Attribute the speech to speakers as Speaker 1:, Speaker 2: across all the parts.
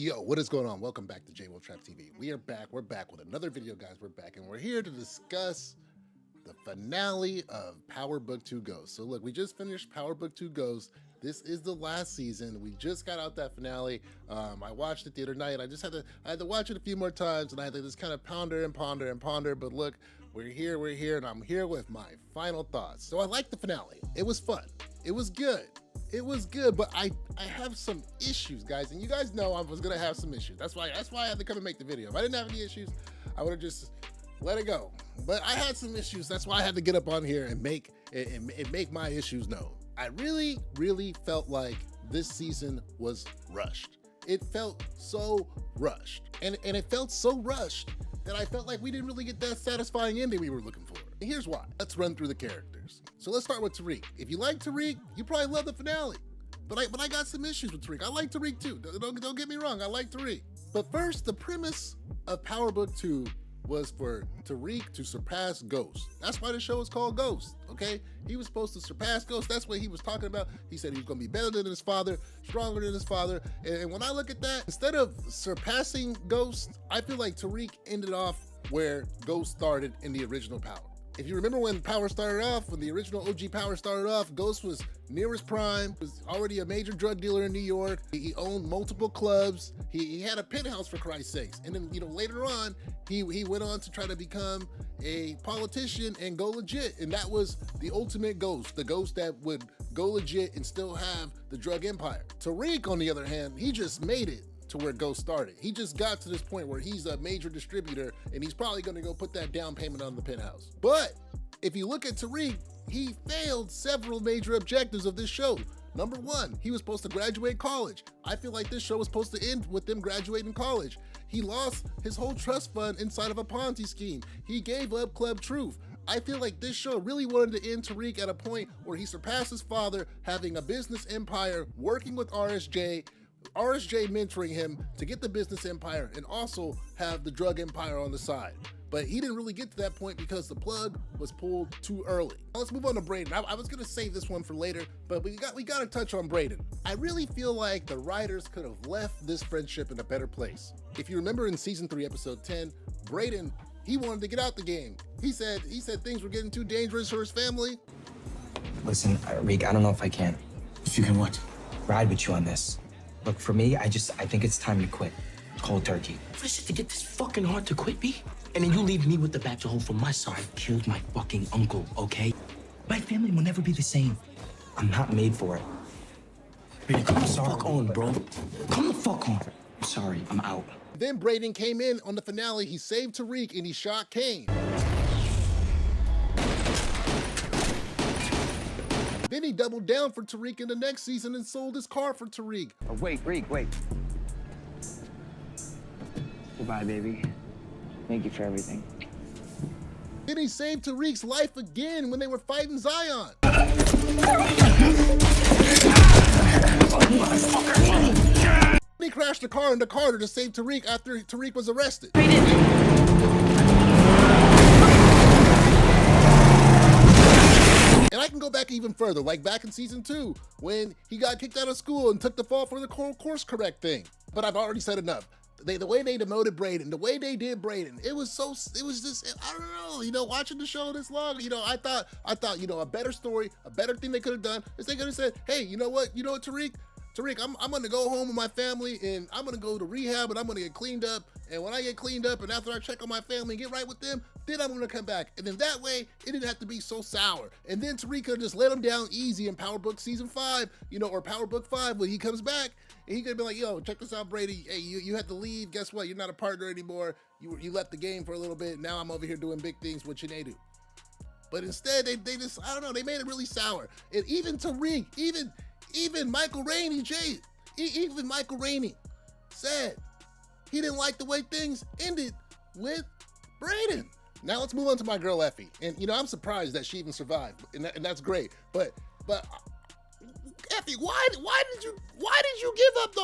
Speaker 1: Yo, what is going on? Welcome back to Jwill Trap TV. We're back with another video, guys. We're back, and we're here to discuss the finale of Power Book 2 Ghost. So look, we just finished Power Book 2 Ghost. This is the last season. We just got out that finale. I watched it the other night. I had to watch it a few more times, and I had to just kind of ponder. But look, we're here, and I'm here with my final thoughts. So I liked the finale. It was fun. It was good. But I have some issues, guys, and you guys know I was gonna have some issues. That's why I had to come and make the video. If I didn't have any issues, I would have just let it go. But I had some issues. That's why I had to get up on here and make my issues known. I really felt like this season was rushed. It felt so rushed, and it felt so rushed that I felt like we didn't really get that satisfying ending we were looking for. And here's why. Let's run through the characters. So let's start with Tariq. If you like Tariq, you probably love the finale. But I got some issues with Tariq. I like Tariq too. Don't get me wrong. I like Tariq. But first, the premise of Power Book 2 was for Tariq to surpass Ghost. That's why the show is called Ghost, okay? He was supposed to surpass Ghost. That's what he was talking about. He said he was gonna be better than his father, stronger than his father. And when I look at that, instead of surpassing Ghost, I feel like Tariq ended off where Ghost started in the original Power. If you remember when Power started off, when the original OG Power started off, Ghost was near his prime, was already a major drug dealer in New York. He owned multiple clubs. He had a penthouse, for Christ's sakes. And then, later on, he went on to try to become a politician and go legit. And that was the ultimate Ghost, the Ghost that would go legit and still have the drug empire. Tariq, on the other hand, he just made it to where Ghost started. He just got to this point where he's a major distributor and he's probably gonna go put that down payment on the penthouse. But if you look at Tariq, he failed several major objectives of this show. Number one, he was supposed to graduate college. I feel like this show was supposed to end with them graduating college. He lost his whole trust fund inside of a Ponzi scheme. He gave up Club Truth. I feel like this show really wanted to end Tariq at a point where he surpassed his father, having a business empire, working with RSJ mentoring him to get the business empire and also have the drug empire on the side. But he didn't really get to that point because the plug was pulled too early. Now let's move on to Brayden. I was gonna save this one for later, but we got to touch on Brayden. I really feel like the writers could have left this friendship in a better place. If you remember in season 3, episode 10, Brayden, he wanted to get out the game. He said things were getting too dangerous for his family.
Speaker 2: Listen, Reek, I don't know if I can.
Speaker 3: If you can what?
Speaker 2: Ride with you on this. Look, for me, I think it's time you quit. Cold turkey.
Speaker 3: What is it to get this fucking hard to quit me? And then you leave me with the bad to hold for myself. I killed my fucking uncle, okay? My family will never be the same.
Speaker 2: I'm not made for it.
Speaker 3: Baby, come the fuck on, bro. Come the fuck on.
Speaker 2: I'm sorry, I'm out.
Speaker 1: Then Brayden came in on the finale. He saved Tariq and he shot Kane. Then he doubled down for Tariq in the next season and sold his car for Tariq.
Speaker 4: Oh, wait. Goodbye, baby. Thank you for everything.
Speaker 1: Then he saved Tariq's life again when they were fighting Zion. He crashed the car into Carter to save Tariq after Tariq was arrested. And I can go back even further, like back in season 2, when he got kicked out of school and took the fall for the course correct thing. But I've already said enough. The way they demoted Brayden, the way they did Brayden, it was just, I don't know, watching the show this long, I thought, a better story, a better thing they could have done is they could have said, hey, you know what, Tariq, I'm gonna go home with my family and I'm gonna go to rehab and I'm gonna get cleaned up. And when I get cleaned up and after I check on my family and get right with them, then I'm gonna come back. And then that way, it didn't have to be so sour. And then Tariq could just let him down easy in Power Book Season 5, or Power Book 5 when he comes back. And he could be like, yo, check this out, Brady. Hey, you had to leave. Guess what? You're not a partner anymore. You left the game for a little bit. Now I'm over here doing big things with Sinead. But instead, they just, I don't know, they made it really sour. And even Tariq, even Michael Rainey, even Michael Rainey said he didn't like the way things ended with Brayden. Now let's move on to my girl Effie. And I'm surprised that she even survived, and that's great. But Effie, why did you give up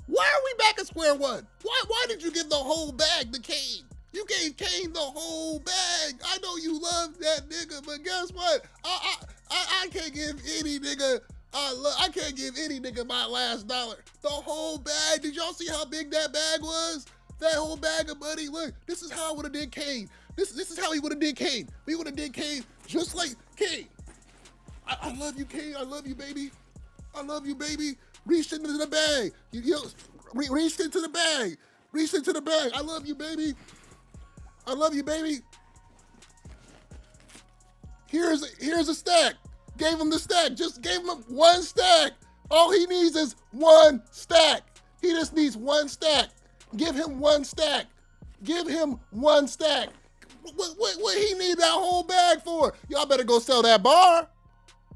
Speaker 1: why are we back at square one? Why did you give the whole bag to Kane? You gave Kane the whole bag. I know you love that nigga, but guess what? I can't give any nigga I can't give any nigga my last dollar. The whole bag. Did y'all see how big that bag was? That whole bag of money. Look, this is how I would have did Kane. This is how he would have did Kane. We would have did Kane just like Kane. I love you, Kane. I love you, baby. I love you, baby. Reached into the bag. Reached into the bag. Reached into the bag. I love you, baby. I love you, baby. Here's a stack. Gave him the stack. Just gave him one stack. All he needs is one stack. He just needs one stack. Give him one stack. Give him one stack. What he need that whole bag for? Y'all better go sell that bar.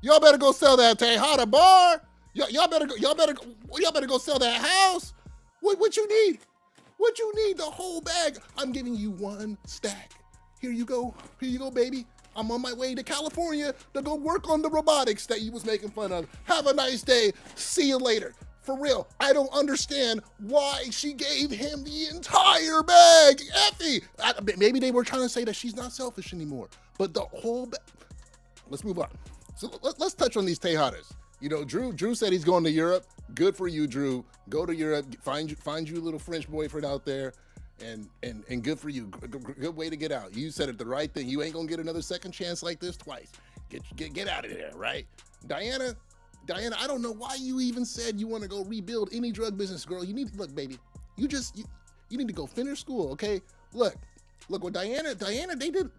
Speaker 1: Y'all better go sell that Tejada bar. Y'all better go sell that house. What you need? What you need? The whole bag. I'm giving you one stack. Here you go. Here you go, baby. I'm on my way to California to go work on the robotics that you was making fun of. Have a nice day. See you later. For real, I don't understand why she gave him the entire bag. Effie. Maybe they were trying to say that she's not selfish anymore. But the whole bag. Let's move on. So let's touch on these Tejadas. You know, Drew said he's going to Europe. Good for you, Drew. Go to Europe. Find you a little French boyfriend out there. And good for you. Good way to get out. You said it the right thing. You ain't gonna get another second chance like this twice. Get out of there, right? Diana, I don't know why you even said you want to go rebuild any drug business, girl. You need to look, baby. You need to go finish school, okay? Look what Diana, they did.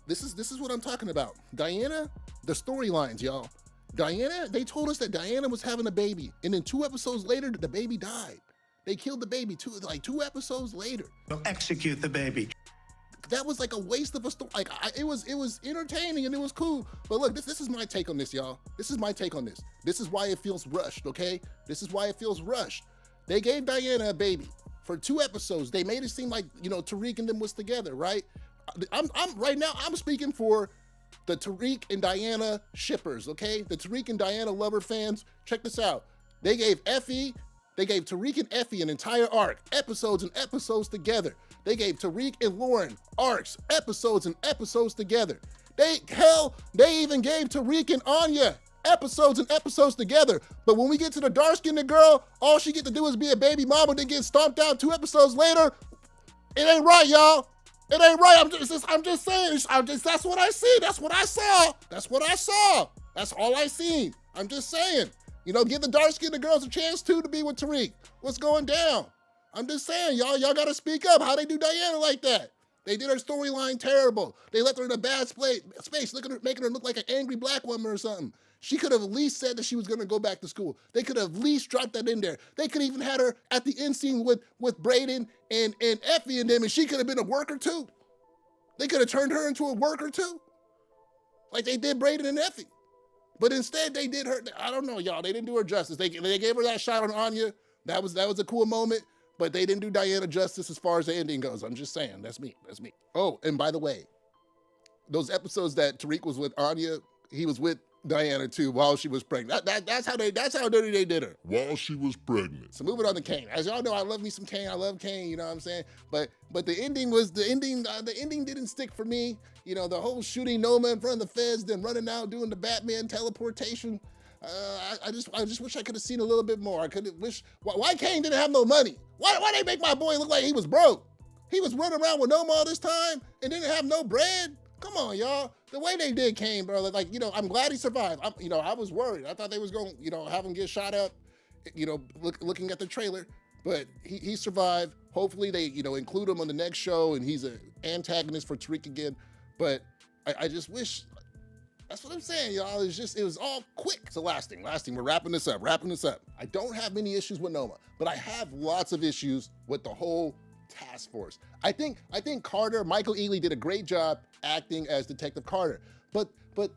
Speaker 1: This is what I'm talking about. Diana, the storylines, y'all. Diana, they told us that Diana was having a baby, and then 2 episodes later, the baby died. They killed the baby 2 episodes later.
Speaker 5: They'll execute the baby.
Speaker 1: That was like a waste of a story. Like it was entertaining and it was cool. But look, this is my take on this, y'all. This is my take on this. This is why it feels rushed, okay? This is why it feels rushed. They gave Diana a baby for 2 episodes. They made it seem like, you know, Tariq and them was together, right? I'm right now, I'm speaking for the Tariq and Diana shippers, okay? The Tariq and Diana lover fans. Check this out. They gave Tariq and Effie an entire arc, episodes and episodes together. They gave Tariq and Lauren arcs, episodes and episodes together. They even gave Tariq and Anya episodes and episodes together. But when we get to the dark-skinned girl, all she get to do is be a baby mama, then get stomped out 2 episodes later. It ain't right, y'all. It ain't right. I'm just saying. That's what I see. That's what I saw. That's what I saw. That's all I seen. I'm just saying. You know, give the dark-skinned girls a chance too to be with Tariq. What's going down? I'm just saying, y'all gotta speak up. How they do Diana like that? They did her storyline terrible. They left her in a bad space, making her look like an angry black woman or something. She could have at least said that she was gonna go back to school. They could have at least dropped that in there. They could even had her at the end scene with Braden and Effie and them, and she could have been a worker too. They could have turned her into a worker too, like they did Braden and Effie. But instead, they did her. I don't know, y'all. They didn't do her justice. They gave her that shot on Anya. That was a cool moment. But they didn't do Diana justice as far as the ending goes. I'm just saying. That's me. Oh, and by the way, those episodes that Tariq was with Anya, he was with Diana too while she was pregnant. That's how dirty they did her.
Speaker 6: While she was pregnant.
Speaker 1: So moving on to Kane. As y'all know, I love me some Kane. I love Kane. You know what I'm saying? But the ending didn't stick for me. You know, the whole shooting Noma in front of the feds, then running out doing the Batman teleportation. I just wish I could have seen a little bit more. I could have wished. Why Kane didn't have no money? Why they make my boy look like he was broke? He was running around with Noma all this time and didn't have no bread. Come on, y'all. The way they did Kane, bro, like, you know, I'm glad he survived. I was worried. I thought they was going to, you know, have him get shot up, you know, looking at the trailer. But he survived. Hopefully they, you know, include him on the next show and he's an antagonist for Tariq again. But I just wish, that's what I'm saying, y'all. It was all quick. So last thing, we're wrapping this up. I don't have many issues with Noma, but I have lots of issues with the whole task force. I think Carter, Michael Ealy did a great job acting as Detective Carter, but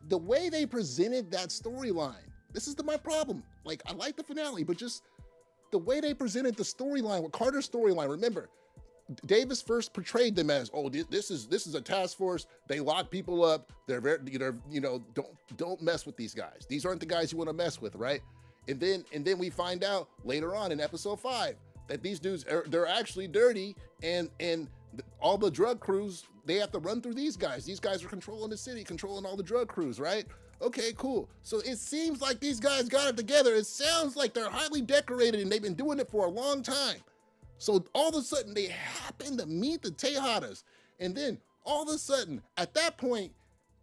Speaker 1: the way they presented that storyline, this is my problem. Like, I like the finale, but just the way they presented the storyline, with Carter's storyline, remember, Davis first portrayed them as, oh, this is a task force. They lock people up. They're very, you know, don't mess with these guys. These aren't the guys you want to mess with, right? And then we find out later on in episode 5 that these dudes they're actually dirty and all the drug crews, they have to run through these guys. These guys are controlling the city, controlling all the drug crews, right? Okay, cool. So it seems like these guys got it together. It sounds like they're highly decorated and they've been doing it for a long time. So all of a sudden they happen to meet the Tejadas. And then all of a sudden, at that point,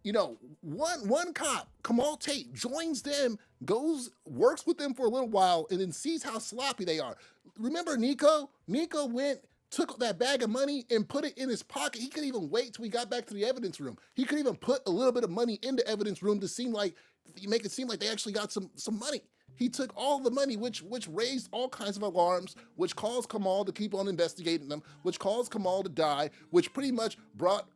Speaker 1: you know, one cop, Kamal Tate, joins them, works with them for a little while, and then sees how sloppy they are. Remember Nico? Nico took that bag of money and put it in his pocket. He couldn't even wait till we got back to the evidence room. He could even put a little bit of money in the evidence room to make it seem like they actually got some money. He took all the money, which raised all kinds of alarms, which caused Kamal to keep on investigating them, which caused Kamal to die, which pretty much brought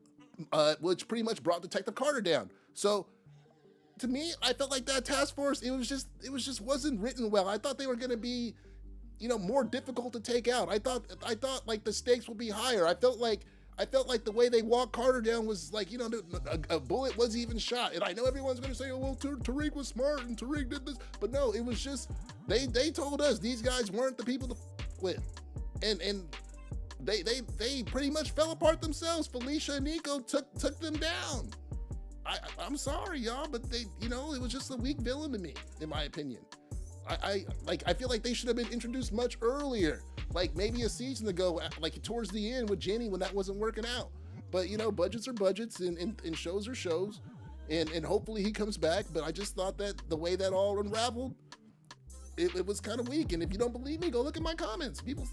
Speaker 1: Detective Carter down. So to me, I felt like that task force, it just wasn't written well. I thought they were gonna be, you know, more difficult to take out. I thought like the stakes would be higher. I felt like the way they walked Carter down was like, you know, a bullet wasn't even shot. And I know everyone's gonna say, oh, well, Tariq was smart and Tariq did this, but no, it was just, they told us these guys weren't the people to with. And they pretty much fell apart themselves. Felicia and Nico took them down. I'm sorry, y'all, but they, you know, it was just a weak villain to me, in my opinion. I feel like they should have been introduced much earlier, like maybe a season ago, like towards the end with Jenny when that wasn't working out. But you know, budgets are budgets and shows are shows, and hopefully he comes back. But I just thought that the way that all unraveled, it was kind of weak. And if you don't believe me, go look at my comments. People,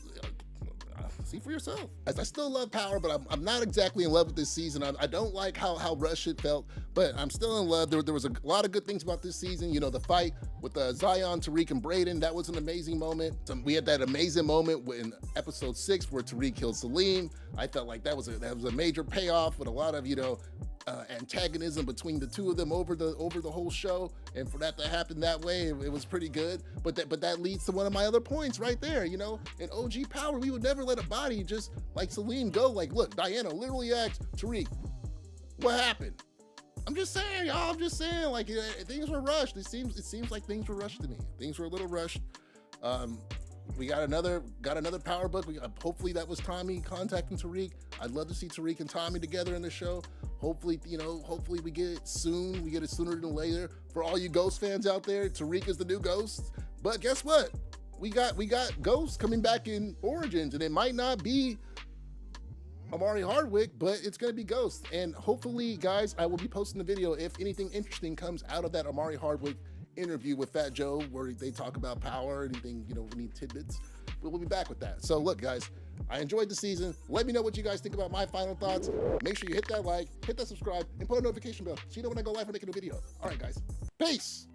Speaker 1: see for yourself. As I still love Power, but I'm not exactly in love with this season. I don't like how rushed it felt, but I'm still in love. There was a lot of good things about this season. You know, the fight with Zion, Tariq, and Brayden, that was an amazing moment. We had that amazing moment in episode 6 where Tariq killed Salim. I felt like that was a major payoff with a lot of, you know, antagonism between the two of them over the whole show, and for that to happen that way, it was pretty good. But that leads to one of my other points right there. You know, in OG Power, we would never let a body just like Salim go. Like, look, Diana literally asked Tariq, "What happened?" I'm just saying, y'all. I'm just saying, like, things were rushed. It seems like things were rushed to me. Things were a little rushed. We got another Power book. Hopefully that was Tommy contacting Tariq. I'd love to see Tariq and Tommy together in the show. Hopefully we get it soon. We get it sooner than later. For all you Ghost fans out there, Tariq is the new Ghost. But guess what? We got Ghost coming back in Origins, and it might not be Amari Hardwick, but it's gonna be Ghost. And hopefully, guys, I will be posting the video if anything interesting comes out of that Amari Hardwick interview with Fat Joe, where they talk about Power, anything, you know, any tidbits. But we'll be back with that. So look, guys, I enjoyed the season. Let me know what you guys think about my final thoughts. Make sure you hit that like, hit that subscribe, and put a notification bell so you know when I go live or make a new video. All right, guys, peace.